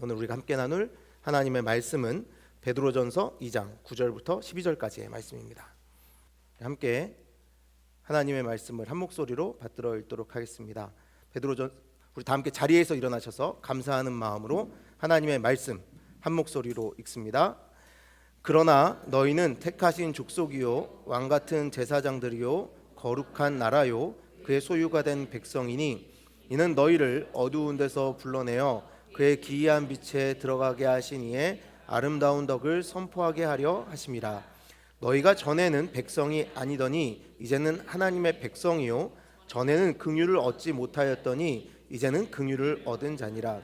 오늘 우리가 함께 나눌 하나님의 말씀은 베드로전서 2장 9절부터 12절까지의 말씀입니다. 함께 하나님의 말씀을 한 목소리로 받들어 읽도록 하겠습니다. 우리 다 함께 자리에서 일어나셔서 감사하는 마음으로 하나님의 말씀 한 목소리로 읽습니다. 그러나 너희는 택하신 족속이요 왕 같은 제사장들이요 거룩한 나라요 그의 소유가 된 백성이니 이는 너희를 어두운 데서 불러내어 그의 기이한 빛에 들어가게 하신 이의 아름다운 덕을 선포하게 하려 하심이라. 너희가 전에는 백성이 아니더니 이제는 하나님의 백성이요 전에는 긍휼을 얻지 못하였더니 이제는 긍휼을 얻은 자니라.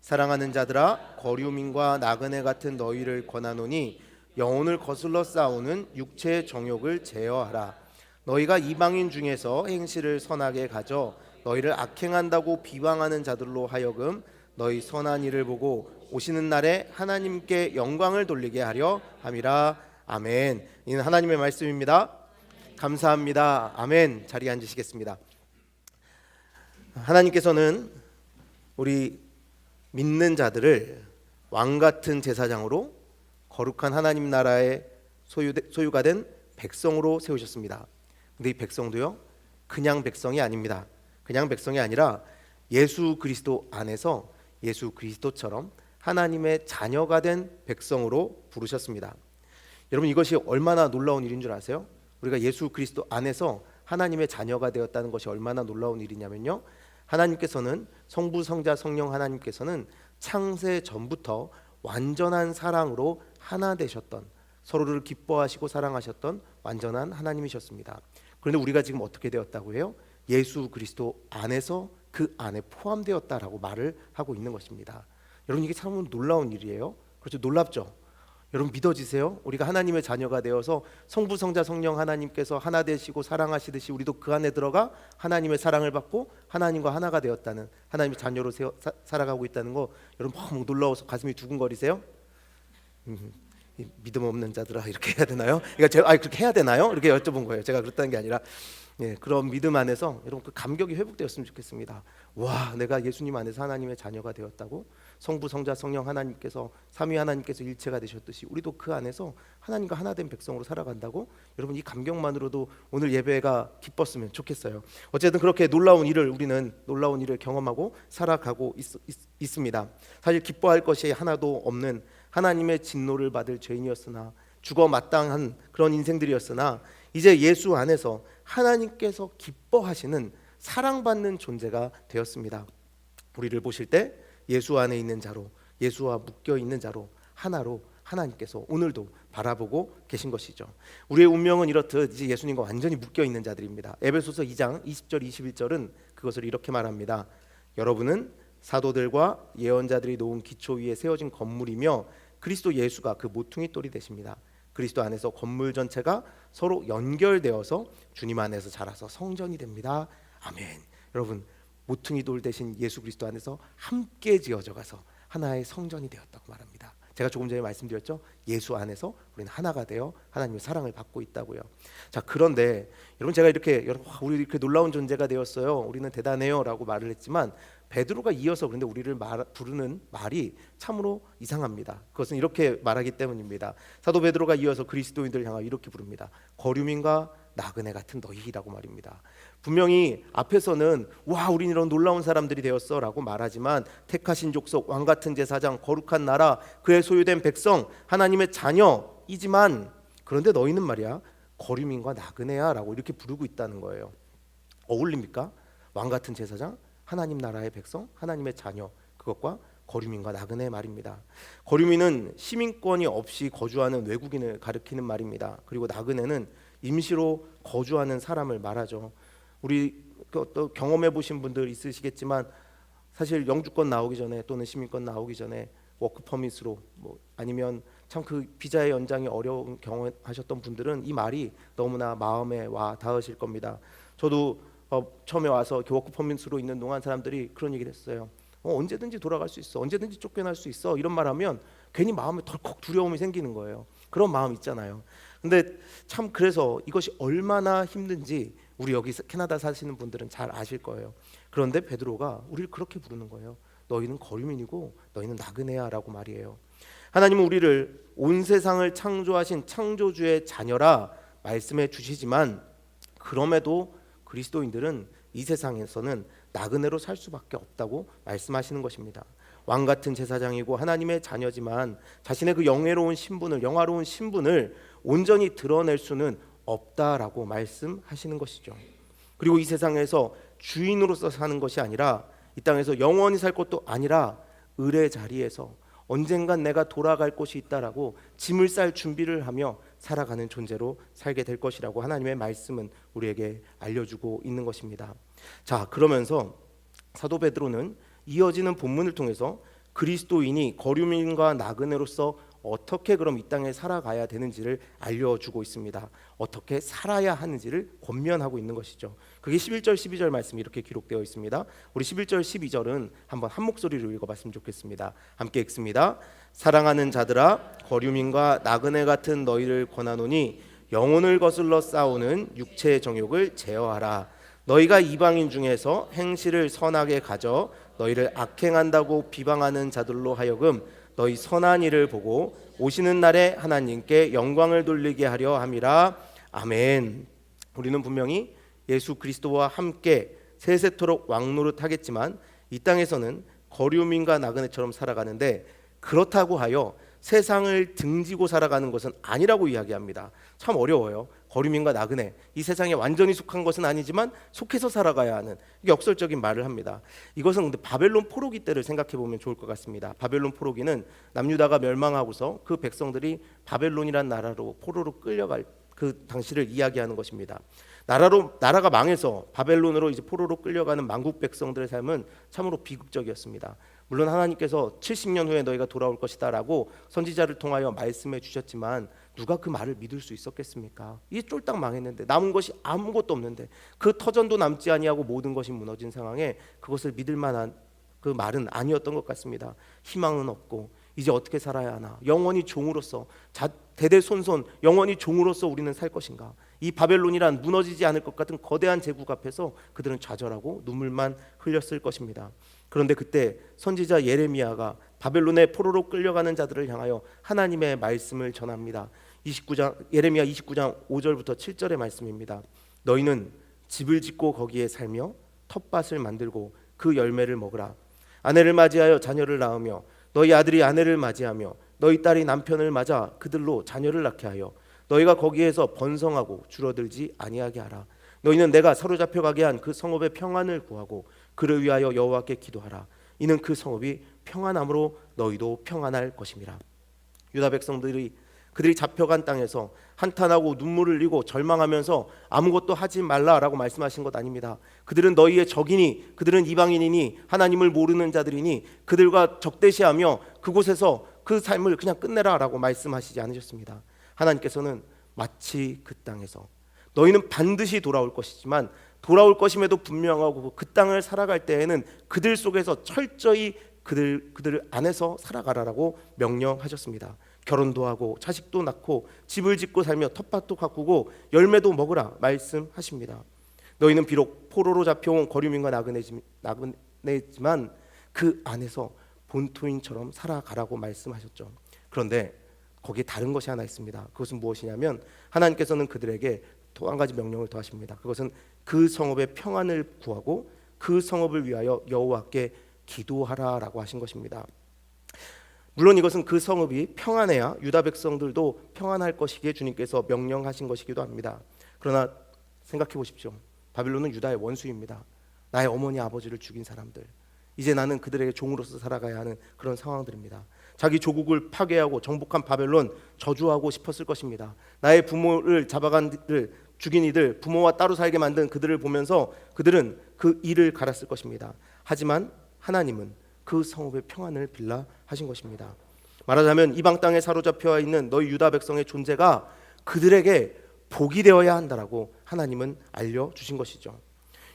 사랑하는 자들아 거류민과 나그네 같은 너희를 권하노니 영혼을 거슬러 싸우는 육체의 정욕을 제어하라. 너희가 이방인 중에서 행실을 선하게 가져 너희를 악행한다고 비방하는 자들로 하여금 너희 선한 일을 보고 오시는 날에 하나님께 영광을 돌리게 하려 함이라. 아멘. 이는 하나님의 말씀입니다. 감사합니다. 아멘. 자리에 앉으시겠습니다. 하나님께서는 우리 믿는 자들을 왕 같은 제사장으로 거룩한 하나님 나라의 소유가 된 백성으로 세우셨습니다. 근데 이 백성도요 그냥 백성이 아닙니다. 그냥 백성이 아니라 예수 그리스도 안에서 예수 그리스도처럼 하나님의 자녀가 된 백성으로 부르셨습니다. 여러분 이것이 얼마나 놀라운 일인 줄 아세요? 우리가 예수 그리스도 안에서 하나님의 자녀가 되었다는 것이 얼마나 놀라운 일이냐면요, 하나님께서는 성부 성자 성령 하나님께서는 창세 전부터 완전한 사랑으로 하나 되셨던, 서로를 기뻐하시고 사랑하셨던 완전한 하나님이셨습니다. 그런데 우리가 지금 어떻게 되었다고 해요? 예수 그리스도 안에서 그 안에 포함되었다라고 말을 하고 있는 것입니다. 여러분 이게 참 놀라운 일이에요. 그렇죠? 놀랍죠? 여러분 믿어지세요? 우리가 하나님의 자녀가 되어서 성부 성자 성령 하나님께서 하나 되시고 사랑하시듯이 우리도 그 안에 들어가 하나님의 사랑을 받고 하나님과 하나가 되었다는, 하나님의 자녀로 살아가고 있다는 거 여러분 너무 놀라워서 가슴이 두근거리세요? 믿음 없는 자들아 이렇게 해야 되나요? 그러니까 제가 그렇게 해야 되나요? 이렇게 여쭤본 거예요. 제가 그랬다는 게 아니라 그런 믿음 안에서 여러분 그 감격이 회복되었으면 좋겠습니다. 와, 내가 예수님 안에서 하나님의 자녀가 되었다고, 성부 성자 성령 하나님께서 삼위 하나님께서 일체가 되셨듯이 우리도 그 안에서 하나님과 하나 된 백성으로 살아간다고, 여러분 이 감격만으로도 오늘 예배가 기뻤으면 좋겠어요. 어쨌든 그렇게 우리는 놀라운 일을 경험하고 살아가고 있습니다. 사실 기뻐할 것이 하나도 없는 하나님의 진노를 받을 죄인이었으나, 죽어 마땅한 그런 인생들이었으나 이제 예수 안에서 하나님께서 기뻐하시는 사랑받는 존재가 되었습니다. 우리를 보실 때 예수 안에 있는 자로, 예수와 묶여 있는 자로, 하나로 하나님께서 오늘도 바라보고 계신 것이죠. 우리의 운명은 이렇듯 이제 예수님과 완전히 묶여 있는 자들입니다. 에베소서 2장 20절 21절은 그것을 이렇게 말합니다. 여러분은 사도들과 예언자들이 놓은 기초 위에 세워진 건물이며 그리스도 예수가 그 모퉁이 돌이 되십니다. 그리스도 안에서 건물 전체가 서로 연결되어서 주님 안에서 자라서 성전이 됩니다. 아멘. 여러분 모퉁이 돌 대신 예수 그리스도 안에서 함께 지어져 가서 하나의 성전이 되었다고 말합니다. 제가 조금 전에 말씀드렸죠. 예수 안에서 우리는 하나가 되어 하나님의 사랑을 받고 있다고요. 자, 그런데 여러분 제가 우리 이렇게 놀라운 존재가 되었어요, 우리는 대단해요 라고 말을 했지만 베드로가 이어서 그런데 우리를 부르는 말이 참으로 이상합니다. 그것은 이렇게 말하기 때문입니다. 사도 베드로가 이어서 그리스도인들을 향하여 이렇게 부릅니다. 거류민과 나그네 같은 너희라고 말입니다. 분명히 앞에서는 와 우린 이런 놀라운 사람들이 되었어 라고 말하지만, 택하신 족속, 왕 같은 제사장, 거룩한 나라, 그의 소유된 백성, 하나님의 자녀이지만 그런데 너희는 말이야 거류민과 나그네야 라고 이렇게 부르고 있다는 거예요. 어울립니까? 왕 같은 제사장, 하나님 나라의 백성, 하나님의 자녀, 그것과 거류민과 나그네 말입니다. 거류민은 시민권이 없이 거주하는 외국인을 가리키는 말입니다. 그리고 나그네는 임시로 거주하는 사람을 말하죠. 우리 또 경험해 보신 분들 있으시겠지만 사실 영주권 나오기 전에 또는 시민권 나오기 전에 워크퍼밋으로 아니면 참 그 비자의 연장이 어려운 경험하셨던 분들은 이 말이 너무나 마음에 와 닿으실 겁니다. 저도 처음에 와서 워크퍼밋으로 있는 동안 사람들이 그런 얘기를 했어요. 언제든지 돌아갈 수 있어, 언제든지 쫓겨날 수 있어, 이런 말하면 괜히 마음에 덜컥 두려움이 생기는 거예요. 그런 마음 있잖아요. 근데 참 그래서 이것이 얼마나 힘든지 우리 여기 캐나다 사시는 분들은 잘 아실 거예요. 그런데 베드로가 우리를 그렇게 부르는 거예요. 너희는 거류민이고 너희는 나그네야라고 말이에요. 하나님은 우리를 온 세상을 창조하신 창조주의 자녀라 말씀해 주시지만, 그럼에도 그리스도인들은 이 세상에서는 나그네로 살 수밖에 없다고 말씀하시는 것입니다. 왕 같은 제사장이고 하나님의 자녀지만 자신의 그 영화로운 신분을 온전히 드러낼 수는 없다라고 말씀하시는 것이죠. 그리고 이 세상에서 주인으로서 사는 것이 아니라, 이 땅에서 영원히 살 것도 아니라 을의 자리에서 언젠간 내가 돌아갈 곳이 있다라고 짐을 쌀 준비를 하며 살아가는 존재로 살게 될 것이라고 하나님의 말씀은 우리에게 알려주고 있는 것입니다. 자, 그러면서 사도 베드로는 이어지는 본문을 통해서 그리스도인이 거류민과 나그네로서 어떻게 그럼 이 땅에 살아가야 되는지를 알려주고 있습니다. 어떻게 살아야 하는지를 권면하고 있는 것이죠. 그게 11절 12절 말씀이 이렇게 기록되어 있습니다. 우리 11절 12절은 한번 한 목소리로 읽어봤으면 좋겠습니다. 함께 읽습니다. 사랑하는 자들아, 거류민과 나그네 같은 너희를 권하노니 영혼을 거슬러 싸우는 육체의 정욕을 제어하라. 너희가 이방인 중에서 행실을 선하게 가져 너희를 악행한다고 비방하는 자들로 하여금 너희 선한 일을 보고 오시는 날에 하나님께 영광을 돌리게 하려 함이라. 아멘. 우리는 분명히 예수 그리스도와 함께 세세토록 왕노릇하겠지만 이 땅에서는 거류민과 나그네처럼 살아가는데, 그렇다고 하여 세상을 등지고 살아가는 것은 아니라고 이야기합니다. 참 어려워요. 거류민과 나그네, 이 세상에 완전히 속한 것은 아니지만 속해서 살아가야 하는, 이게 역설적인 말을 합니다. 이것은 근데 바벨론 포로기 때를 생각해 보면 좋을 것 같습니다. 바벨론 포로기는 남유다가 멸망하고서 그 백성들이 바벨론이란 나라로 포로로 끌려갈 그 당시를 이야기하는 것입니다. 나라가 망해서 바벨론으로 이제 포로로 끌려가는 만국 백성들의 삶은 참으로 비극적이었습니다. 물론 하나님께서 70년 후에 너희가 돌아올 것이다라고 선지자를 통하여 말씀해 주셨지만 누가 그 말을 믿을 수 있었겠습니까? 이게 쫄딱 망했는데, 남은 것이 아무것도 없는데, 그 터전도 남지 아니하고 모든 것이 무너진 상황에 그것을 믿을 만한 그 말은 아니었던 것 같습니다. 희망은 없고 이제 어떻게 살아야 하나, 영원히 종으로서 대대손손 영원히 종으로서 우리는 살 것인가. 이 바벨론이란 무너지지 않을 것 같은 거대한 제국 앞에서 그들은 좌절하고 눈물만 흘렸을 것입니다. 그런데 그때 선지자 예레미야가 바벨론의 포로로 끌려가는 자들을 향하여 하나님의 말씀을 전합니다. 예레미야 29장 5절부터 7절의 말씀입니다. 너희는 집을 짓고 거기에 살며 텃밭을 만들고 그 열매를 먹으라. 아내를 맞이하여 자녀를 낳으며 너희 아들이 아내를 맞이하며 너희 딸이 남편을 맞아 그들로 자녀를 낳게 하여 너희가 거기에서 번성하고 줄어들지 아니하게 하라. 너희는 내가 사로잡혀 가게 한 그 성읍의 평안을 구하고 그를 위하여 여호와께 기도하라. 이는 그 성읍이 평안함으로 너희도 평안할 것임이라. 유다 백성들이 그들이 잡혀간 땅에서 한탄하고 눈물을 흘리고 절망하면서 아무것도 하지 말라라고 말씀하신 것 아닙니다. 그들은 너희의 적이니, 그들은 이방인이니, 하나님을 모르는 자들이니 그들과 적대시하며 그곳에서 그 삶을 그냥 끝내라라고 말씀하시지 않으셨습니다. 하나님께서는 마치 그 땅에서 너희는 반드시 돌아올 것이지만, 돌아올 것임에도 분명하고 그 땅을 살아갈 때에는 그들 속에서 철저히 그들 안에서 살아가라라고 명령하셨습니다. 결혼도 하고 자식도 낳고 집을 짓고 살며 텃밭도 가꾸고 열매도 먹으라 말씀하십니다. 너희는 비록 포로로 잡혀온 거류민과 나그네지만 그 안에서 본토인처럼 살아가라고 말씀하셨죠. 그런데 거기에 다른 것이 하나 있습니다. 그것은 무엇이냐면 하나님께서는 그들에게 또 한 가지 명령을 더하십니다. 그것은 그 성읍의 평안을 구하고 그 성읍을 위하여 여호와께 기도하라라고 하신 것입니다. 물론 이것은 그 성읍이 평안해야 유다 백성들도 평안할 것이기에 주님께서 명령하신 것이기도 합니다. 그러나 생각해 보십시오. 바빌론은 유다의 원수입니다. 나의 어머니 아버지를 죽인 사람들, 이제 나는 그들에게 종으로서 살아가야 하는 그런 상황들입니다. 자기 조국을 파괴하고 정복한 바벨론 저주하고 싶었을 것입니다. 나의 부모를 잡아간 이들, 죽인 이들, 부모와 따로 살게 만든 그들을 보면서 그들은 그 이를 갈았을 것입니다. 하지만 하나님은 그 성읍의 평안을 빌라 하신 것입니다. 말하자면 이방 땅에 사로잡혀 있는 너희 유다 백성의 존재가 그들에게 복이 되어야 한다라고 하나님은 알려주신 것이죠.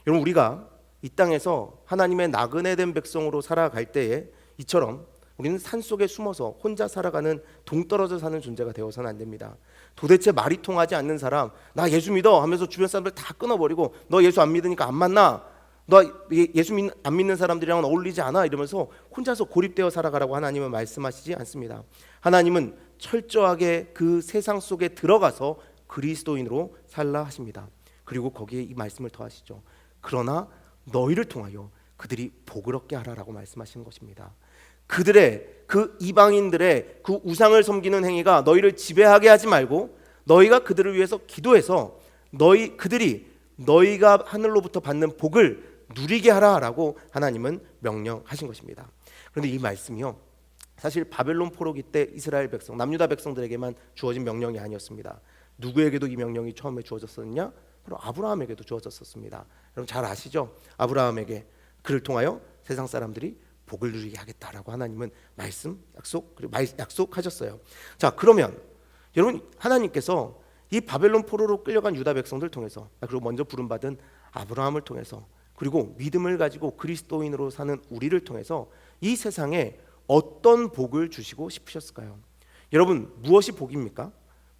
여러분, 우리가 이 땅에서 하나님의 나그네 된 백성으로 살아갈 때에 이처럼 우리는 산속에 숨어서 혼자 살아가는 동떨어져 사는 존재가 되어서는 안 됩니다. 도대체 말이 통하지 않는 사람, 나 예수 믿어 하면서 주변 사람들 다 끊어버리고 너 예수 안 믿으니까 안 만나, 너 예수 안 믿는 사람들이랑은 어울리지 않아 이러면서 혼자서 고립되어 살아가라고 하나님은 말씀하시지 않습니다. 하나님은 철저하게 그 세상 속에 들어가서 그리스도인으로 살라 하십니다. 그리고 거기에 이 말씀을 더하시죠. 그러나 너희를 통하여 그들이 복을 얻게 하라라고 말씀하시는 것입니다. 그들의 그 이방인들의 그 우상을 섬기는 행위가 너희를 지배하게 하지 말고 너희가 그들을 위해서 기도해서 그들이 너희가 하늘로부터 받는 복을 누리게 하라라고 하나님은 명령하신 것입니다. 그런데 이 말씀이요, 사실 바벨론 포로기 때 이스라엘 백성, 남유다 백성들에게만 주어진 명령이 아니었습니다. 누구에게도 이 명령이 처음에 주어졌었느냐? 바로 아브라함에게도 주어졌었습니다. 여러분 잘 아시죠? 아브라함에게 그를 통하여 세상 사람들이 복을 누리게 하겠다라고 하나님은 약속하셨어요. 자, 그러면 여러분, 하나님께서 이 바벨론 포로로 끌려간 유다 백성들 통해서, 그리고 먼저 부름받은 아브라함을 통해서, 그리고 믿음을 가지고 그리스도인으로 사는 우리를 통해서 이 세상에 어떤 복을 주시고 싶으셨을까요? 여러분, 무엇이 복입니까?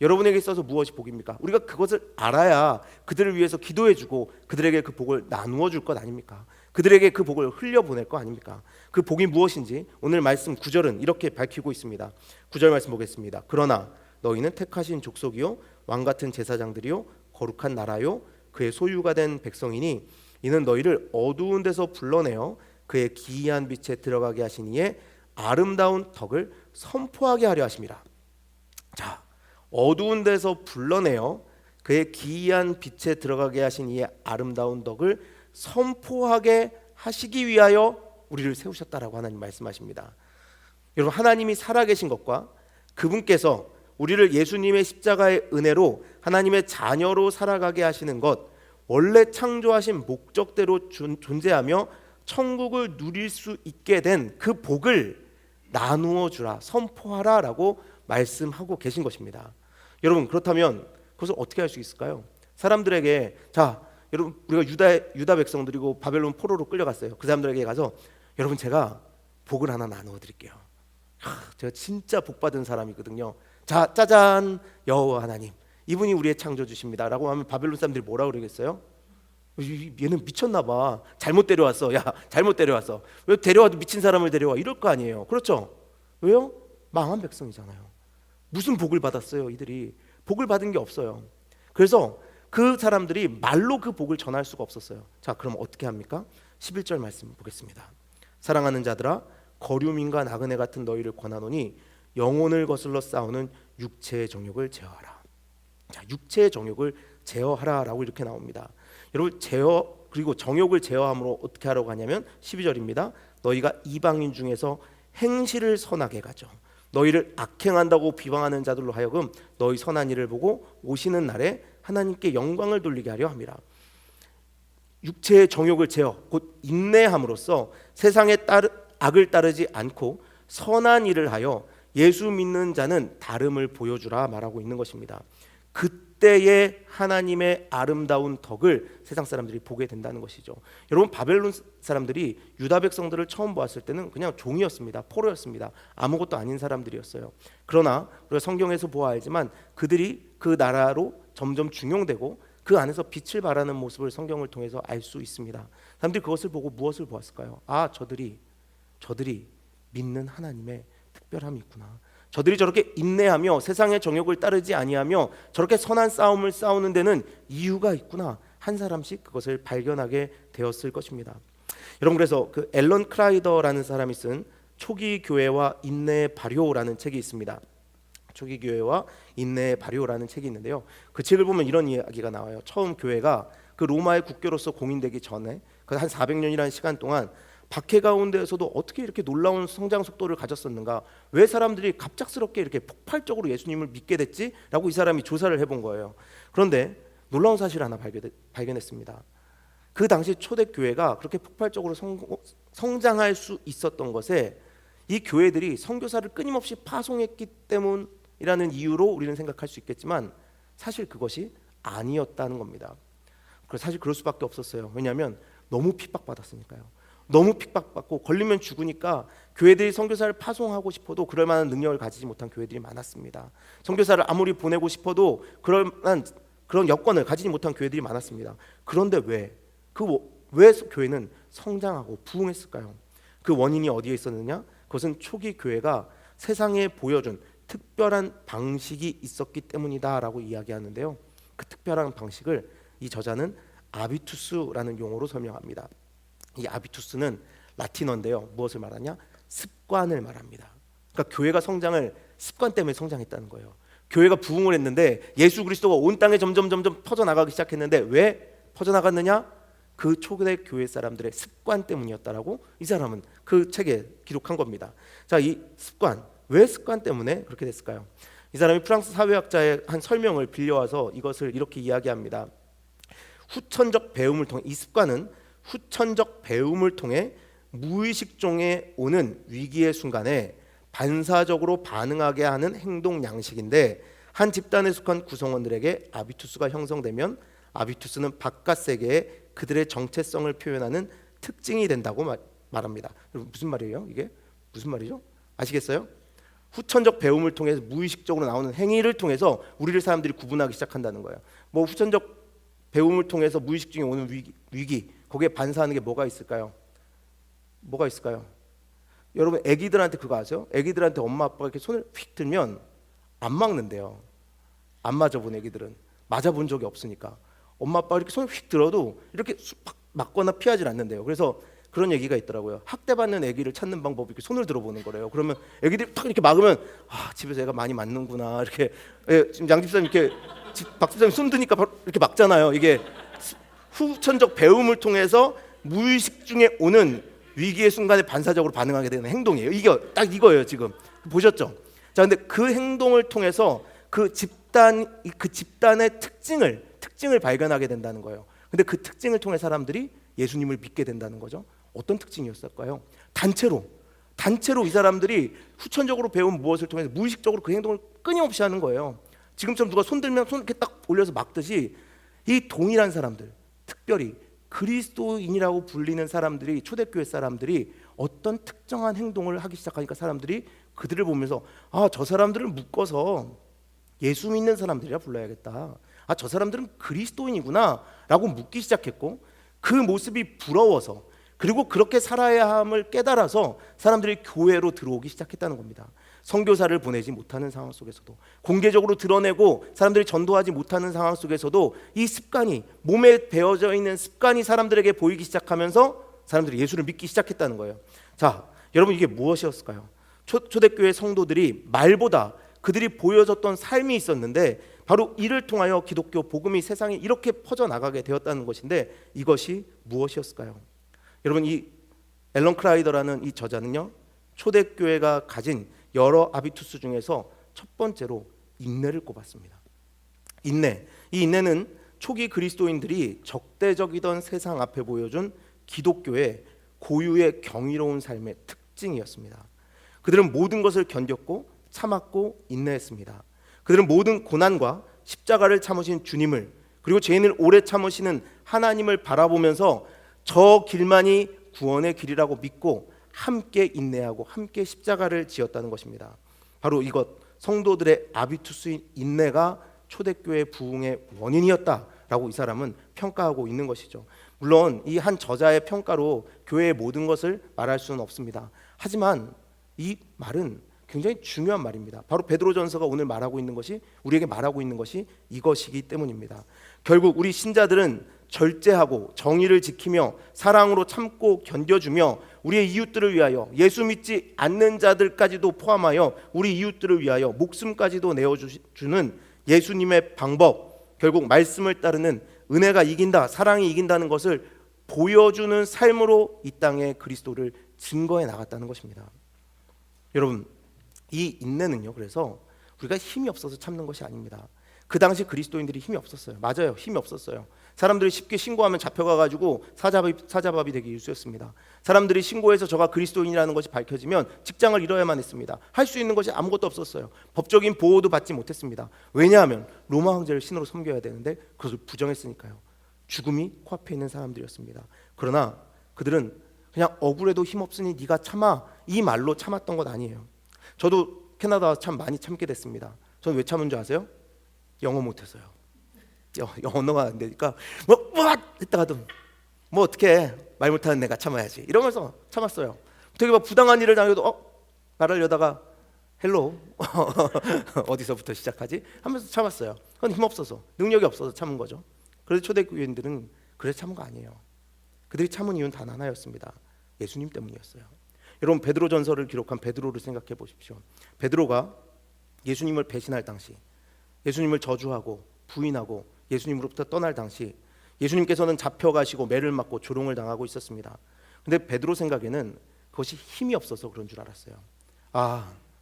여러분에게 있어서 무엇이 복입니까? 우리가 그것을 알아야 그들을 위해서 기도해주고 그들에게 그 복을 나누어 줄 것 아닙니까? 그들에게 그 복을 흘려보낼 거 아닙니까? 그 복이 무엇인지 오늘 말씀 9절은 이렇게 밝히고 있습니다. 9절 말씀 보겠습니다. 그러나 너희는 택하신 족속이요 왕같은 제사장들이요 거룩한 나라요 그의 소유가 된 백성이니 이는 너희를 어두운 데서 불러내어 그의 기이한 빛에 들어가게 하신 이의 아름다운 덕을 선포하게 하려 하심이라. 자, 어두운 데서 불러내어 그의 기이한 빛에 들어가게 하신 이의 아름다운 덕을 선포하게 하시기 위하여 우리를 세우셨다라고 하나님 말씀하십니다. 여러분, 하나님이 살아계신 것과 그분께서 우리를 예수님의 십자가의 은혜로 하나님의 자녀로 살아가게 하시는 것, 원래 창조하신 목적대로 존재하며 천국을 누릴 수 있게 된 그 복을 나누어 주라, 선포하라 라고 말씀하고 계신 것입니다. 여러분, 그렇다면 그것을 어떻게 할 수 있을까요? 사람들에게, 자, 여러분, 우리가 유다 백성들이고 바벨론 포로로 끌려갔어요. 그 사람들에게 가서 여러분, 제가 복을 하나 나누어 드릴게요. 제가 진짜 복 받은 사람이거든요. 자, 짜잔, 여호와 하나님, 이분이 우리의 창조주십니다 라고 하면 바벨론 사람들이 뭐라 그러겠어요? 얘는 미쳤나 봐. 잘못 데려왔어. 야, 잘못 데려왔어. 왜 데려와도 미친 사람을 데려와? 이럴 거 아니에요. 그렇죠? 왜요? 망한 백성이잖아요. 무슨 복을 받았어요? 이들이 복을 받은 게 없어요. 그래서 그 사람들이 말로 그 복을 전할 수가 없었어요. 자, 그럼 어떻게 합니까? 11절 말씀 보겠습니다. 사랑하는 자들아, 거류민과 나그네 같은 너희를 권하노니 영혼을 거슬러 싸우는 육체의 정욕을 제어하라. 자, 육체의 정욕을 제어하라라고 이렇게 나옵니다. 여러분, 그리고 정욕을 제어함으로 어떻게 하라고 하냐면 12절입니다. 너희가 이방인 중에서 행실을 선하게 가져 너희를 악행한다고 비방하는 자들로 하여금 너희 선한 일을 보고 오시는 날에 하나님께 영광을 돌리게 하려 함이라. 육체의 정욕을 제어, 곧 인내함으로써 세상의 악을 따르지 않고 선한 일을 하여 예수 믿는 자는 다름을 보여주라 말하고 있는 것입니다. 그때의 하나님의 아름다운 덕을 세상 사람들이 보게 된다는 것이죠. 여러분, 바벨론 사람들이 유다 백성들을 처음 보았을 때는 그냥 종이었습니다. 포로였습니다. 아무것도 아닌 사람들이었어요. 그러나 우리가 성경에서 보아 알지만 그들이 그 나라로 점점 중용되고 그 안에서 빛을 발하는 모습을 성경을 통해서 알 수 있습니다. 사람들이 그것을 보고 무엇을 보았을까요? 아, 저들이 믿는 하나님의 특별함이 있구나. 저들이 저렇게 인내하며 세상의 정욕을 따르지 아니하며 저렇게 선한 싸움을 싸우는 데는 이유가 있구나. 한 사람씩 그것을 발견하게 되었을 것입니다. 여러분, 그래서 그 앨런 크라이더라는 사람이 쓴 초기 교회와 인내의 발효라는 책이 있습니다. 초기 교회와 인내의 발효라는 책이 있는데요. 그 책을 보면 이런 이야기가 나와요. 처음 교회가 그 로마의 국교로서 공인되기 전에 그 한 400년이라는 시간 동안 박해 가운데에서도 어떻게 이렇게 놀라운 성장 속도를 가졌었는가? 왜 사람들이 갑작스럽게 이렇게 폭발적으로 예수님을 믿게 됐지? 라고 이 사람이 조사를 해본 거예요. 그런데 놀라운 사실 하나 발견했습니다. 그 당시 초대교회가 그렇게 폭발적으로 성장할 수 있었던 것에 이 교회들이 선교사를 끊임없이 파송했기 때문이라는 이유로 우리는 생각할 수 있겠지만 사실 그것이 아니었다는 겁니다. 사실 그럴 수밖에 없었어요. 왜냐하면 너무 핍박받았으니까요. 너무 핍박받고 걸리면 죽으니까 교회들이 선교사를 파송하고 싶어도 그럴 만한 능력을 가지지 못한 교회들이 많았습니다. 선교사를 아무리 보내고 싶어도 그럴 만한 그런 여건을 가지지 못한 교회들이 많았습니다. 그런데 왜 왜 교회는 성장하고 부흥했을까요? 그 원인이 어디에 있었느냐? 그것은 초기 교회가 세상에 보여준 특별한 방식이 있었기 때문이다라고 이야기하는데요. 그 특별한 방식을 이 저자는 아비투스라는 용어로 설명합니다. 이 아비투스는 라틴어인데요. 무엇을 말하냐? 습관을 말합니다. 그러니까 교회가 성장을 습관 때문에 성장했다는 거예요. 교회가 부흥을 했는데 예수 그리스도가 온 땅에 점점 퍼져나가기 시작했는데 왜 퍼져나갔느냐? 그 초대 교회 사람들의 습관 때문이었다라고 이 사람은 그 책에 기록한 겁니다. 자, 이 습관, 왜 습관 때문에 그렇게 됐을까요? 이 사람이 프랑스 사회학자의 한 설명을 빌려와서 이것을 이렇게 이야기합니다. 후천적 배움을 통해, 이 습관은 후천적 배움을 통해 무의식 중에 오는 위기의 순간에 반사적으로 반응하게 하는 행동 양식인데, 한 집단에 속한 구성원들에게 아비투스가 형성되면 아비투스는 바깥 세계에 그들의 정체성을 표현하는 특징이 된다고 말합니다. 무슨 말이에요? 이게 무슨 말이죠? 아시겠어요? 후천적 배움을 통해서 무의식적으로 나오는 행위를 통해서 우리를 사람들이 구분하기 시작한다는 거예요. 뭐 후천적 배움을 통해서 무의식 중에 오는 위기, 거기에 반사하는 게 뭐가 있을까요? 뭐가 있을까요? 여러분 아기들한테 그거 아세요? 아기들한테 엄마 아빠가 이렇게 손을 휙 들면 안 막는데요. 안 맞아본 아기들은 맞아본 적이 없으니까 엄마 아빠가 이렇게 손을 휙 들어도 이렇게 막거나 피하지 않는데요. 그래서 그런 얘기가 있더라고요. 학대받는 아기를 찾는 방법이 이렇게 손을 들어보는 거래요. 그러면 아기들이 탁 이렇게 막으면 집에서 애가 많이 맞는구나 이렇게. 지금 양 집사님 이렇게 박 집사님 손 드니까 바로 이렇게 막잖아요. 이게 후천적 배움을 통해서 무의식 중에 오는 위기의 순간에 반사적으로 반응하게 되는 행동이에요. 이게 딱 이거예요. 지금 보셨죠? 자, 근데 그 행동을 통해서 그 집단의 특징을 발견하게 된다는 거예요. 근데 그 특징을 통해 사람들이 예수님을 믿게 된다는 거죠. 어떤 특징이었을까요? 단체로 이 사람들이 후천적으로 배운 무엇을 통해서 무의식적으로 그 행동을 끊임없이 하는 거예요. 지금처럼 누가 손 들면 손 이렇게 딱 올려서 막듯이 이 동일한 사람들, 특별히 그리스도인이라고 불리는 사람들이, 초대교회 사람들이 어떤 특정한 행동을 하기 시작하니까 사람들이 그들을 보면서 저 사람들을 묶어서 예수 믿는 사람들이라 불러야겠다. 저 사람들은 그리스도인이구나 라고 묻기 시작했고, 그 모습이 부러워서, 그리고 그렇게 살아야 함을 깨달아서 사람들이 교회로 들어오기 시작했다는 겁니다. 선교사를 보내지 못하는 상황 속에서도, 공개적으로 드러내고 사람들이 전도하지 못하는 상황 속에서도 이 습관이, 몸에 배어져 있는 습관이 사람들에게 보이기 시작하면서 사람들이 예수를 믿기 시작했다는 거예요. 자, 여러분 이게 무엇이었을까요? 초대교회 성도들이 말보다 그들이 보여줬던 삶이 있었는데, 바로 이를 통하여 기독교 복음이 세상에 이렇게 퍼져나가게 되었다는 것인데, 이것이 무엇이었을까요? 여러분, 이 앨런 크라이더라는 이 저자는요, 초대교회가 가진 여러 아비투스 중에서 첫 번째로 인내를 꼽았습니다. 인내. 이 인내는 초기 그리스도인들이 적대적이던 세상 앞에 보여준 기독교의 고유의 경이로운 삶의 특징이었습니다. 그들은 모든 것을 견뎠고 참았고 인내했습니다. 그들은 모든 고난과 십자가를 참으신 주님을, 그리고 죄인을 오래 참으시는 하나님을 바라보면서 저 길만이 구원의 길이라고 믿고 함께 인내하고 함께 십자가를 지었다는 것입니다. 바로 이것, 성도들의 아비투스인 인내가 초대교회 부흥의 원인이었다라고 이 사람은 평가하고 있는 것이죠. 물론 이 한 저자의 평가로 교회의 모든 것을 말할 수는 없습니다. 하지만 이 말은 굉장히 중요한 말입니다. 바로 베드로전서가 오늘 말하고 있는 것이, 우리에게 말하고 있는 것이 이것이기 때문입니다. 결국 우리 신자들은 절제하고 정의를 지키며 사랑으로 참고 견뎌주며 우리의 이웃들을 위하여, 예수 믿지 않는 자들까지도 포함하여 우리 이웃들을 위하여 목숨까지도 내어주는 예수님의 방법, 결국 말씀을 따르는 은혜가 이긴다, 사랑이 이긴다는 것을 보여주는 삶으로 이 땅에 그리스도를 증거해 나갔다는 것입니다. 여러분, 이 인내는요, 그래서 우리가 힘이 없어서 참는 것이 아닙니다. 그 당시 그리스도인들이 힘이 없었어요. 맞아요, 힘이 없었어요. 사람들이 쉽게 신고하면 잡혀가가지고 사자밥이 되기 일쑤였습니다. 사람들이 신고해서 저가 그리스도인이라는 것이 밝혀지면 직장을 잃어야만 했습니다. 할 수 있는 것이 아무것도 없었어요. 법적인 보호도 받지 못했습니다. 왜냐하면 로마 황제를 신으로 섬겨야 되는데 그것을 부정했으니까요. 죽음이 코앞에 있는 사람들이었습니다. 그러나 그들은 그냥 억울해도 힘없으니 네가 참아, 이 말로 참았던 것 아니에요. 저도 캐나다 와서 참 많이 참게 됐습니다. 저는 왜 참은 줄 아세요? 영어 못해서요. 언어가 안 되니까 뭐 했다가도 뭐 어떻게 말 못하는 내가 참아야지 이러면서 참았어요. 되게 막 부당한 일을 당해도 말하려다가 헬로 어디서부터 시작하지 하면서 참았어요. 그건 힘없어서 능력이 없어서 참은 거죠. 그래서 초대교인들은 그래서 참은 거 아니에요. 그들이 참은 이유는 단 하나였습니다. 예수님 때문이었어요. 여러분 베드로전서를 기록한 베드로를 생각해 보십시오. 베드로가 예수님을 배신할 당시, 예수님을 저주하고 부인하고 예수님으로부터 떠날 당시 예수님께서는 잡혀가시고 매를 맞고 조롱을 당하고 있었습니다. 근데 베드로 생각에는 그것이 힘이 없어서 그런 줄 알았어요.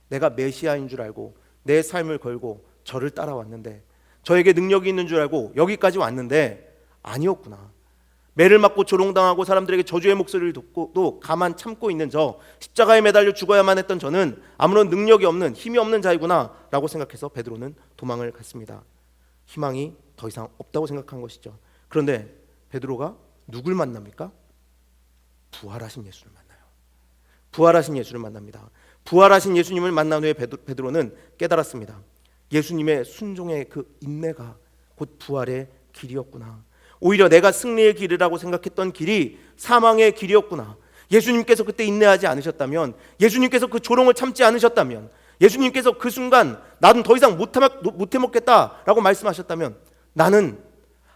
내가 메시아인 줄 알고 내 삶을 걸고 저를 따라왔는데, 저에게 능력이 있는 줄 알고 여기까지 왔는데 아니었구나. 매를 맞고 조롱당하고 사람들에게 저주의 목소리를 듣고도 가만 참고 있는 저, 십자가에 매달려 죽어야만 했던 저는 아무런 능력이 없는 힘이 없는 자이구나 라고 생각해서 베드로는 도망을 갔습니다. 희망이 더 이상 없다고 생각한 것이죠. 그런데 베드로가 누굴 만납니까? 부활하신 예수를 만나요. 부활하신 예수를 만납니다. 부활하신 예수님을 만난 후에 베드로는 깨달았습니다. 예수님의 순종의 그 인내가 곧 부활의 길이었구나. 오히려 내가 승리의 길이라고 생각했던 길이 사망의 길이었구나. 예수님께서 그때 인내하지 않으셨다면, 예수님께서 그 조롱을 참지 않으셨다면, 예수님께서 그 순간 나는 더 이상 못 해먹겠다라고 말씀하셨다면 나는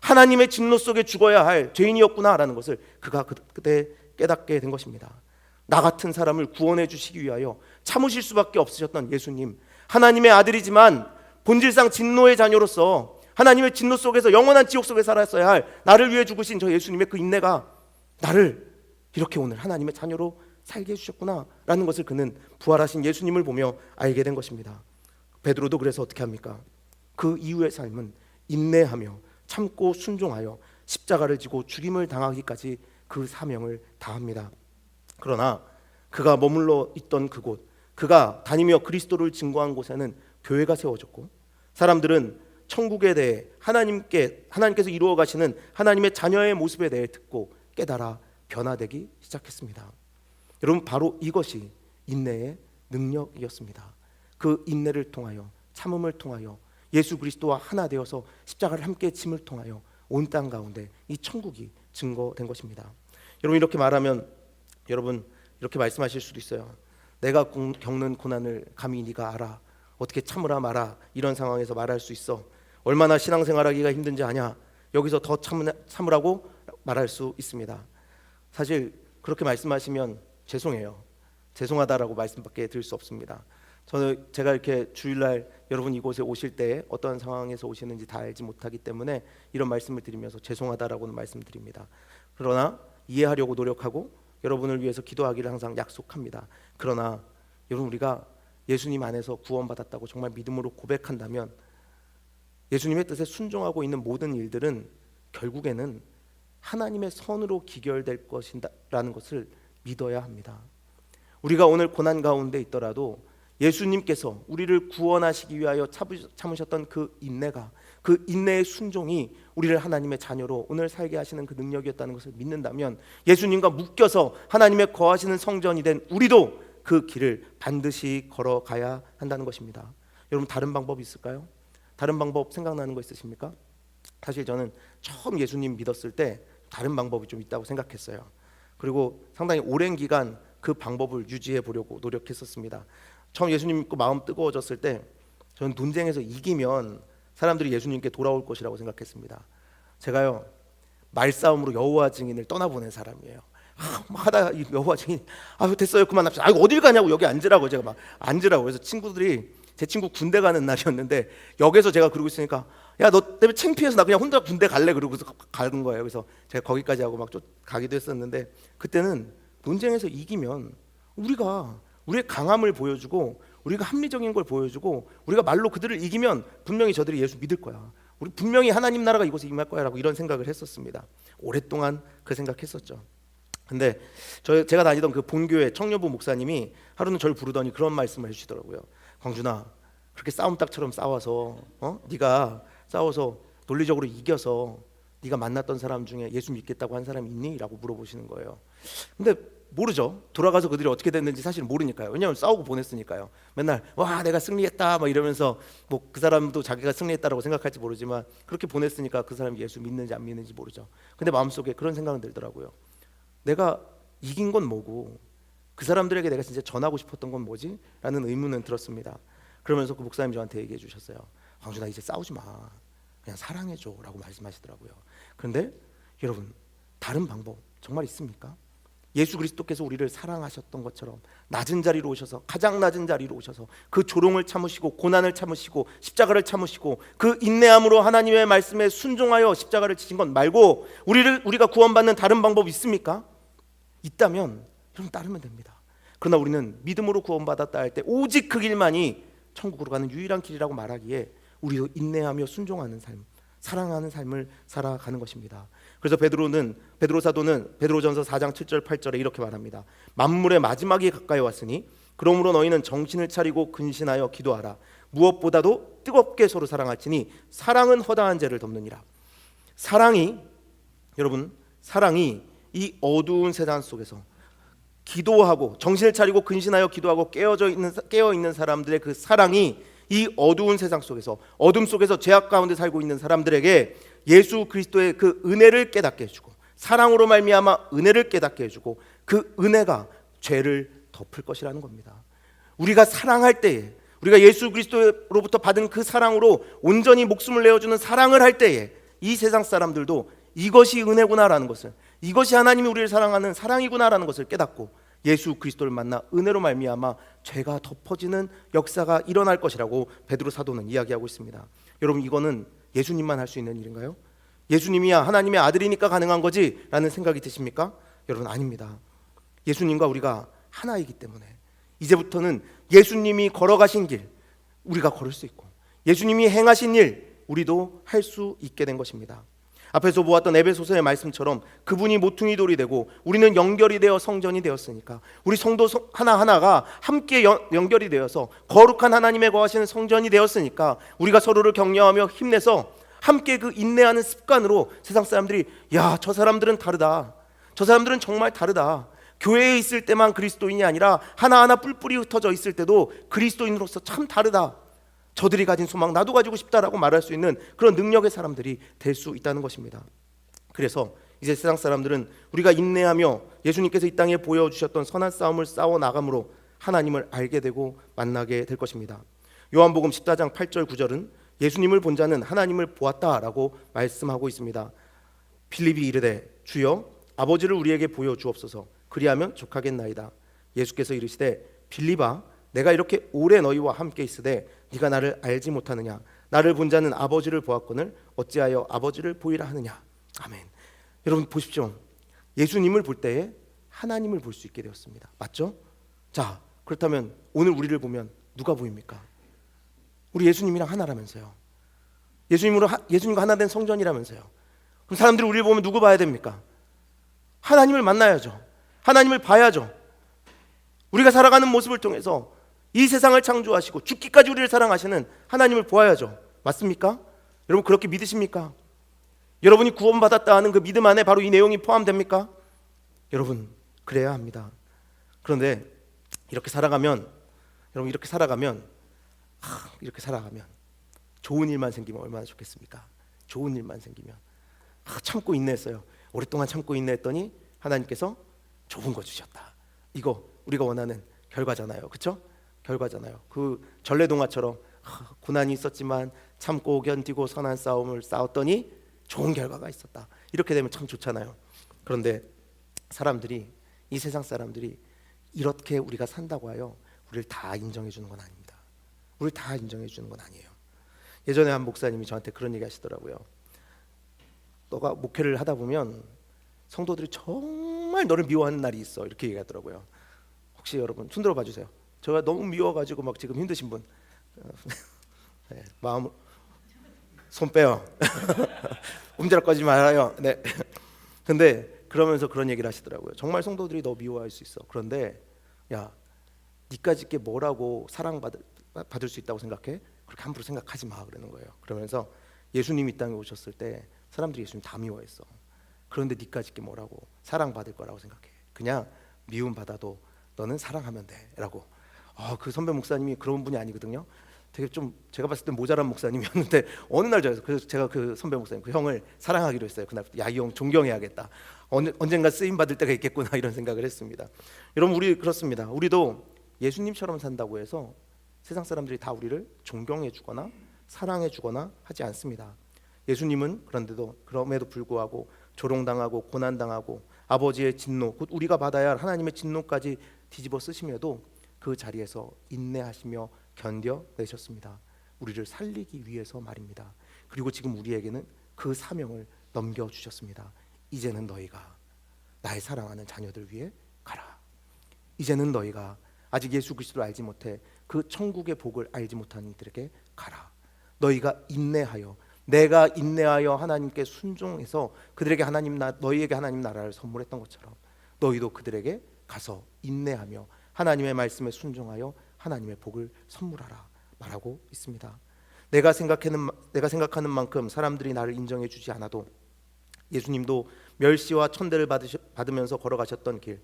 하나님의 진노 속에 죽어야 할 죄인이었구나라는 것을 그가 그때 깨닫게 된 것입니다. 나 같은 사람을 구원해 주시기 위하여 참으실 수밖에 없으셨던 예수님, 하나님의 아들이지만 본질상 진노의 자녀로서 하나님의 진노 속에서 영원한 지옥 속에 살았어야 할 나를 위해 죽으신 저 예수님의 그 인내가 나를 이렇게 오늘 하나님의 자녀로 살게 해주셨구나 라는 것을 그는 부활하신 예수님을 보며 알게 된 것입니다. 베드로도 그래서 어떻게 합니까? 그 이후의 삶은 인내하며 참고 순종하여 십자가를 지고 죽임을 당하기까지 그 사명을 다합니다. 그러나 그가 머물러 있던 그곳, 그가 다니며 그리스도를 증거한 곳에는 교회가 세워졌고, 사람들은 천국에 대해 하나님께서 이루어 가시는 하나님의 자녀의 모습에 대해 듣고 깨달아 변화되기 시작했습니다. 여러분, 바로 이것이 인내의 능력이었습니다. 그 인내를 통하여, 참음을 통하여 예수 그리스도와 하나 되어서 십자가를 함께 짐을 통하여 온 땅 가운데 이 천국이 증거된 것입니다. 여러분, 이렇게 말하면 여러분 이렇게 말씀하실 수도 있어요. 내가 겪는 고난을 감히 네가 알아. 어떻게 참으라 마라. 이런 상황에서 말할 수 있어. 얼마나 신앙생활하기가 힘든지 아냐. 여기서 더 참으라고 말할 수 있습니다. 사실 그렇게 말씀하시면 죄송해요. 죄송하다라고 말씀밖에 드릴 수 없습니다. 제가 이렇게 주일날 여러분 이곳에 오실 때 어떤 상황에서 오시는지 다 알지 못하기 때문에 이런 말씀을 드리면서 죄송하다라고는 말씀드립니다. 그러나 이해하려고 노력하고 여러분을 위해서 기도하기를 항상 약속합니다. 그러나 여러분, 우리가 예수님 안에서 구원받았다고 정말 믿음으로 고백한다면 예수님의 뜻에 순종하고 있는 모든 일들은 결국에는 하나님의 선으로 기결될 것이라는 것을 믿어야 합니다. 우리가 오늘 고난 가운데 있더라도 예수님께서 우리를 구원하시기 위하여 참으셨던 그 인내가, 그 인내의 순종이 우리를 하나님의 자녀로 오늘 살게 하시는 그 능력이었다는 것을 믿는다면 예수님과 묶여서 하나님의 거하시는 성전이 된 우리도 그 길을 반드시 걸어가야 한다는 것입니다. 여러분, 다른 방법이 있을까요? 다른 방법 생각나는 거 있으십니까? 사실 저는 처음 예수님 믿었을 때 다른 방법이 좀 있다고 생각했어요. 그리고 상당히 오랜 기간 그 방법을 유지해 보려고 노력했었습니다. 처음 예수님 믿고 마음 뜨거워졌을 때 저는 논쟁에서 이기면 사람들이 예수님께 돌아올 것이라고 생각했습니다. 제가요, 말싸움으로 여호와 증인을 떠나보낸 사람이에요. 하다가 여호와 증인 됐어요, 그만합시다. 어딜 가냐고, 여기 앉으라고. 제가 막 앉으라고. 그래서 제 친구 군대 가는 날이었는데 역에서 제가 그러고 있으니까 야, 너 때문에 창피해서 나 그냥 혼자 군대 갈래, 그러고서 가는 거예요. 그래서 제가 거기까지 하고 막 가기도 했었는데, 그때는 논쟁에서 이기면 우리가 우리의 강함을 보여주고 우리가 합리적인 걸 보여주고 우리가 말로 그들을 이기면 분명히 저들이 예수 믿을 거야. 우리 분명히 하나님 나라가 이곳에 임할 거야 라고 이런 생각을 했었습니다. 오랫동안 그 생각했었죠. 근데 제가 다니던 그 본교회 청년부 목사님이 하루는 저를 부르더니 그런 말씀을 해주시더라고요. 광준아, 그렇게 싸움닭처럼 싸워서 네가 싸워서 논리적으로 이겨서 네가 만났던 사람 중에 예수 믿겠다고 한 사람이 있니? 라고 물어보시는 거예요. 근데 모르죠. 돌아가서 그들이 어떻게 됐는지 사실 모르니까요. 왜냐하면 싸우고 보냈으니까요. 맨날 와 내가 승리했다 막 이러면서 뭐 그 사람도 자기가 승리했다라고 생각할지 모르지만 그렇게 보냈으니까 그 사람이 예수 믿는지 안 믿는지 모르죠. 근데 마음속에 그런 생각은 들더라고요. 내가 이긴 건 뭐고 그 사람들에게 내가 진짜 전하고 싶었던 건 뭐지? 라는 의문은 들었습니다. 그러면서 그 목사님 저한테 얘기해 주셨어요. 황준아 이제 싸우지 마. 그냥 사랑해줘 라고 말씀하시더라고요. 그런데 여러분 다른 방법 정말 있습니까? 예수 그리스도께서 우리를 사랑하셨던 것처럼 낮은 자리로 오셔서 가장 낮은 자리로 오셔서 그 조롱을 참으시고 고난을 참으시고 십자가를 참으시고 그 인내함으로 하나님의 말씀에 순종하여 십자가를 지신 것 말고 우리가 구원받는 다른 방법이 있습니까? 있다면 여러분 따르면 됩니다. 그러나 우리는 믿음으로 구원받았다 할 때 오직 그 길만이 천국으로 가는 유일한 길이라고 말하기에 우리도 인내하며 순종하는 삶, 사랑하는 삶을 살아가는 것입니다. 그래서 베드로 사도는 베드로전서 4장 7절 8절에 이렇게 말합니다. 만물의 마지막이 가까이 왔으니 그러므로 너희는 정신을 차리고 근신하여 기도하라. 무엇보다도 뜨겁게 서로 사랑할지니 사랑은 허다한 죄를 덮느니라. 여러분 사랑이 이 어두운 세상 속에서 기도하고 정신을 차리고 근신하여 기도하고 깨어 있는 사람들의 그 사랑이 이 어두운 세상 속에서 어둠 속에서 죄악 가운데 살고 있는 사람들에게 예수 그리스도의 그 은혜를 깨닫게 해주고 사랑으로 말미암아 은혜를 깨닫게 해주고 그 은혜가 죄를 덮을 것이라는 겁니다. 우리가 사랑할 때에 우리가 예수 그리스도로부터 받은 그 사랑으로 온전히 목숨을 내어주는 사랑을 할 때에 이 세상 사람들도 이것이 은혜구나라는 것을, 이것이 하나님이 우리를 사랑하는 사랑이구나라는 것을 깨닫고 예수 그리스도를 만나 은혜로 말미암아 죄가 덮어지는 역사가 일어날 것이라고 베드로 사도는 이야기하고 있습니다. 여러분 이거는 예수님만 할 수 있는 일인가요? 예수님이야 하나님의 아들이니까 가능한 거지 라는 생각이 드십니까? 여러분 아닙니다. 예수님과 우리가 하나이기 때문에 이제부터는 예수님이 걸어가신 길 우리가 걸을 수 있고 예수님이 행하신 일 우리도 할 수 있게 된 것입니다. 앞에서 보았던 에베소서의 말씀처럼 그분이 모퉁이 돌이 되고 우리는 연결이 되어 성전이 되었으니까 우리 성도 하나하나가 함께 연결이 되어서 거룩한 하나님의 거하시는 성전이 되었으니까 우리가 서로를 격려하며 힘내서 함께 그 인내하는 습관으로 세상 사람들이 야, 저 사람들은 다르다, 저 사람들은 정말 다르다, 교회에 있을 때만 그리스도인이 아니라 하나하나 뿔뿔이 흩어져 있을 때도 그리스도인으로서 참 다르다, 저들이 가진 소망 나도 가지고 싶다라고 말할 수 있는 그런 능력의 사람들이 될 수 있다는 것입니다. 그래서 이제 세상 사람들은 우리가 인내하며 예수님께서 이 땅에 보여주셨던 선한 싸움을 싸워 나감으로 하나님을 알게 되고 만나게 될 것입니다. 요한복음 14장 8절 9절은 예수님을 본 자는 하나님을 보았다라고 말씀하고 있습니다. 빌립이 이르되 주여 아버지를 우리에게 보여주옵소서 그리하면 족하겠나이다. 예수께서 이르시되 빌립아 내가 이렇게 오래 너희와 함께 있으되 네가 나를 알지 못하느냐? 나를 본 자는 아버지를 보았거늘 어찌하여 아버지를 보이라 하느냐? 아멘. 여러분 보십시오. 예수님을 볼 때에 하나님을 볼 수 있게 되었습니다. 맞죠? 자, 그렇다면 오늘 우리를 보면 누가 보입니까? 우리 예수님이랑 하나라면서요. 예수님과 하나 된 성전이라면서요. 그럼 사람들이 우리를 보면 누구 봐야 됩니까? 하나님을 만나야죠. 하나님을 봐야죠. 우리가 살아가는 모습을 통해서 이 세상을 창조하시고 죽기까지 우리를 사랑하시는 하나님을 보아야죠. 맞습니까? 여러분 그렇게 믿으십니까? 여러분이 구원받았다 하는 그 믿음 안에 바로 이 내용이 포함됩니까? 여러분 그래야 합니다. 그런데 이렇게 살아가면 좋은 일만 생기면 얼마나 좋겠습니까? 좋은 일만 생기면 참고 인내했어요. 오랫동안 참고 인내했더니 하나님께서 좋은 거 주셨다. 이거 우리가 원하는 결과잖아요. 그렇죠? 결과잖아요. 그 전래동화처럼 고난이 있었지만 참고 견디고 선한 싸움을 싸웠더니 좋은 결과가 있었다. 이렇게 되면 참 좋잖아요. 그런데 이 세상 사람들이 이렇게 우리가 산다고 하여 우리를 다 인정해 주는 건 아닙니다. 우리를 다 인정해 주는 건 아니에요. 예전에 한 목사님이 저한테 그런 얘기 하시더라고요. 너가 목회를 하다 보면 성도들이 정말 너를 미워하는 날이 있어. 이렇게 얘기하더라고요. 혹시 여러분 손 들어봐 주세요. 제가 너무 미워가지고 막 지금 힘드신 분 네, 마음 손 빼요. 움찔거리지 말아요. 네. 근데 그러면서 그런 얘기를 하시더라고요. 정말 성도들이 너 미워할 수 있어. 그런데 야, 니까지 게 뭐라고 사랑받을 수 있다고 생각해? 그렇게 함부로 생각하지 마 그러는 거예요. 그러면서 예수님이 이 땅에 오셨을 때 사람들이 예수님 다 미워했어. 그런데 니까지 게 뭐라고 사랑받을 거라고 생각해? 그냥 미움받아도 너는 사랑하면 돼라고. 그 선배 목사님이 그런 분이 아니거든요. 되게 좀 제가 봤을 때 모자란 목사님이었는데 어느 날 그래서 제가 그 선배 목사님 그 형을 사랑하기로 했어요. 그날부터 야, 이 형 존경해야겠다. 언젠가 쓰임 받을 때가 있겠구나 이런 생각을 했습니다. 여러분, 우리 그렇습니다. 우리도 예수님처럼 산다고 해서 세상 사람들이 다 우리를 존경해 주거나 사랑해 주거나 하지 않습니다. 예수님은 그럼에도 불구하고 조롱당하고 고난당하고 아버지의 진노, 곧 우리가 받아야 할 하나님의 진노까지 뒤집어 쓰시며도 그 자리에서 인내하시며 견뎌내셨습니다. 우리를 살리기 위해서 말입니다. 그리고 지금 우리에게는 그 사명을 넘겨주셨습니다. 이제는 너희가 나의 사랑하는 자녀들 위해 가라. 이제는 너희가 아직 예수 그리스도를 알지 못해 그 천국의 복을 알지 못하는 이들에게 가라. 너희가 인내하여, 내가 인내하여 하나님께 순종해서 그들에게 너희에게 하나님 나라를 선물했던 것처럼 너희도 그들에게 가서 인내하며 하나님의 말씀에 순종하여 하나님의 복을 선물하라 말하고 있습니다. 내가 생각하는 만큼 사람들이 나를 인정해 주지 않아도 예수님도 멸시와 천대를 받으면서 걸어가셨던 길,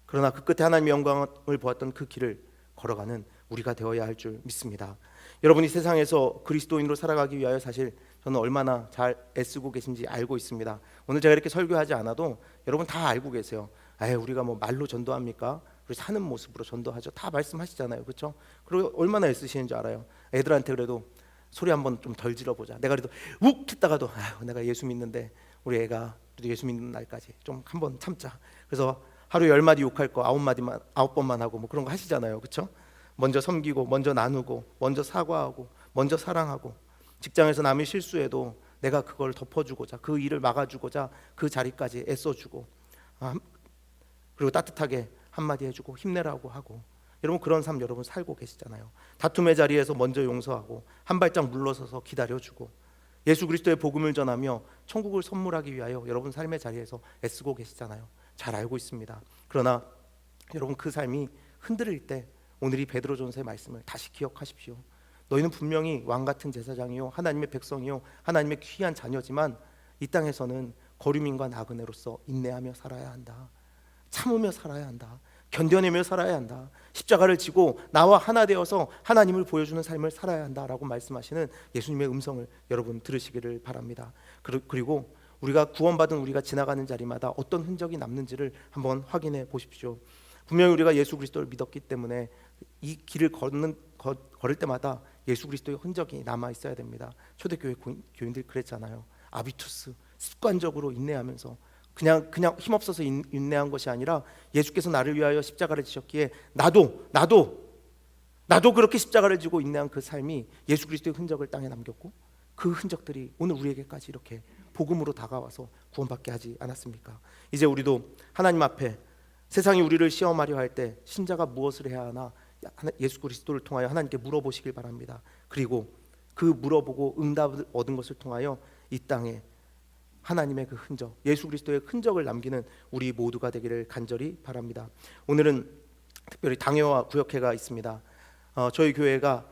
그러나 그 끝에 하나님의 영광을 보았던 그 길을 걸어가는 우리가 되어야 할 줄 믿습니다. 여러분이 세상에서 그리스도인으로 살아가기 위하여 사실 저는 얼마나 잘 애쓰고 계신지 알고 있습니다. 오늘 제가 이렇게 설교하지 않아도 여러분 다 알고 계세요. 우리가 뭐 말로 전도합니까? 우리 사는 모습으로 전도하죠. 다 말씀하시잖아요, 그렇죠? 그리고 얼마나 애쓰시는 줄 알아요. 애들한테 그래도 소리 한번 좀 덜 질러보자. 내가 그래도 욱 했다가도 내가 예수 믿는데 우리 애가 그래도 예수 믿는 날까지 좀 한번 참자. 그래서 하루에 10마디 욕할 거 9번만 하고 뭐 그런 거 하시잖아요, 그렇죠? 먼저 섬기고, 먼저 나누고, 먼저 사과하고, 먼저 사랑하고, 직장에서 남이 실수해도 내가 그걸 덮어주고자, 그 일을 막아주고자 그 자리까지 애써주고, 그리고 따뜻하게 한마디 해주고 힘내라고 하고. 여러분, 그런 삶 여러분 살고 계시잖아요. 다툼의 자리에서 먼저 용서하고 한 발짝 물러서서 기다려주고 예수 그리스도의 복음을 전하며 천국을 선물하기 위하여 여러분 삶의 자리에서 애쓰고 계시잖아요. 잘 알고 있습니다. 그러나 여러분, 그 삶이 흔들릴 때 오늘 이 베드로전서의 말씀을 다시 기억하십시오. 너희는 분명히 왕같은 제사장이요 하나님의 백성이요 하나님의 귀한 자녀지만 이 땅에서는 거류민과 나그네로서 인내하며 살아야 한다. 참으며 살아야 한다. 견뎌내며 살아야 한다. 십자가를 지고 나와 하나 되어서 하나님을 보여주는 삶을 살아야 한다라고 말씀하시는 예수님의 음성을 여러분 들으시기를 바랍니다. 그리고 우리가 구원받은 우리가 지나가는 자리마다 어떤 흔적이 남는지를 한번 확인해 보십시오. 분명히 우리가 예수 그리스도를 믿었기 때문에 이 길을 걸을 때마다 예수 그리스도의 흔적이 남아 있어야 됩니다. 초대교회 교인들 그랬잖아요. 아비투스, 습관적으로 인내하면서 그냥 힘없어서 인내한 것이 아니라 예수께서 나를 위하여 십자가를 지셨기에 나도 그렇게 십자가를 지고 인내한 그 삶이 예수 그리스도의 흔적을 땅에 남겼고, 그 흔적들이 오늘 우리에게까지 이렇게 복음으로 다가와서 구원받게 하지 않았습니까? 이제 우리도 하나님 앞에 세상이 우리를 시험하려 할 때 신자가 무엇을 해야 하나 예수 그리스도를 통하여 하나님께 물어보시길 바랍니다. 그리고 그 물어보고 응답을 얻은 것을 통하여 이 땅에 하나님의 그 흔적, 예수 그리스도의 흔적을 남기는 우리 모두가 되기를 간절히 바랍니다. 오늘은 특별히 당회와 구역회가 있습니다. 저희 교회가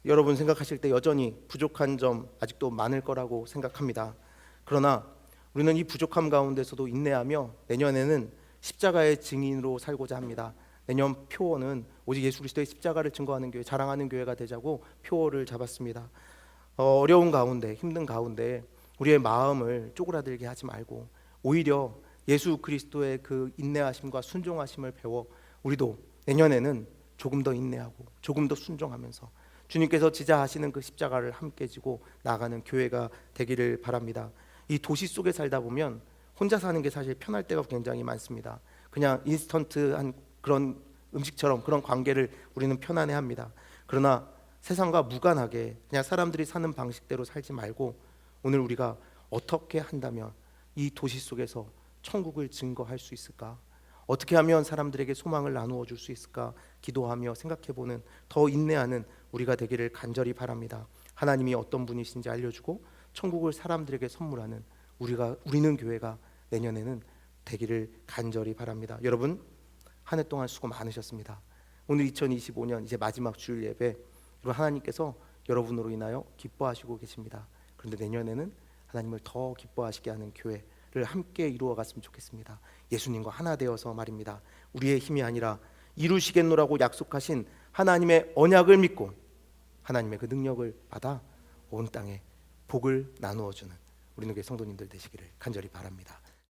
여러분 생각하실 때 여전히 부족한 점 아직도 많을 거라고 생각합니다. 그러나 우리는 이 부족함 가운데서도 인내하며 내년에는 십자가의 증인으로 살고자 합니다. 내년 표어는 오직 예수 그리스도의 십자가를 증거하는 교회, 자랑하는 교회가 되자고 표어를 잡았습니다. 어려운 가운데, 힘든 가운데 우리의 마음을 쪼그라들게 하지 말고 오히려 예수 그리스도의 그 인내하심과 순종하심을 배워 우리도 내년에는 조금 더 인내하고 조금 더 순종하면서 주님께서 지자하시는 그 십자가를 함께 지고 나아가는 교회가 되기를 바랍니다. 이 도시 속에 살다 보면 혼자 사는 게 사실 편할 때가 굉장히 많습니다. 그냥 인스턴트한 그런 음식처럼 그런 관계를 우리는 편안해합니다. 그러나 세상과 무관하게 그냥 사람들이 사는 방식대로 살지 말고 오늘 우리가 어떻게 한다면 이 도시 속에서 천국을 증거할 수 있을까? 어떻게 하면 사람들에게 소망을 나누어 줄 수 있을까? 기도하며 생각해보는, 더 인내하는 우리가 되기를 간절히 바랍니다. 하나님이 어떤 분이신지 알려주고 천국을 사람들에게 선물하는 우리는 교회가 내년에는 되기를 간절히 바랍니다. 여러분, 한 해 동안 수고 많으셨습니다. 오늘 2025년 이제 마지막 주일 예배, 그리고 하나님께서 여러분으로 인하여 기뻐하시고 계십니다. 그런데 내년에는 하나님을 더 기뻐하시게 하는 교회 함께 이루어 갔으면 좋겠습니다. 예수님과 하나 되어서 말입니다. 우리의 힘이 아니라 이루시겠노라고 약속하신 하나님의 언약을 믿고 하나님의 그 능력을 받아 온 땅에 복을 나누어 주는 우리 교회 성도님들 되시기를 간절히 바랍니다.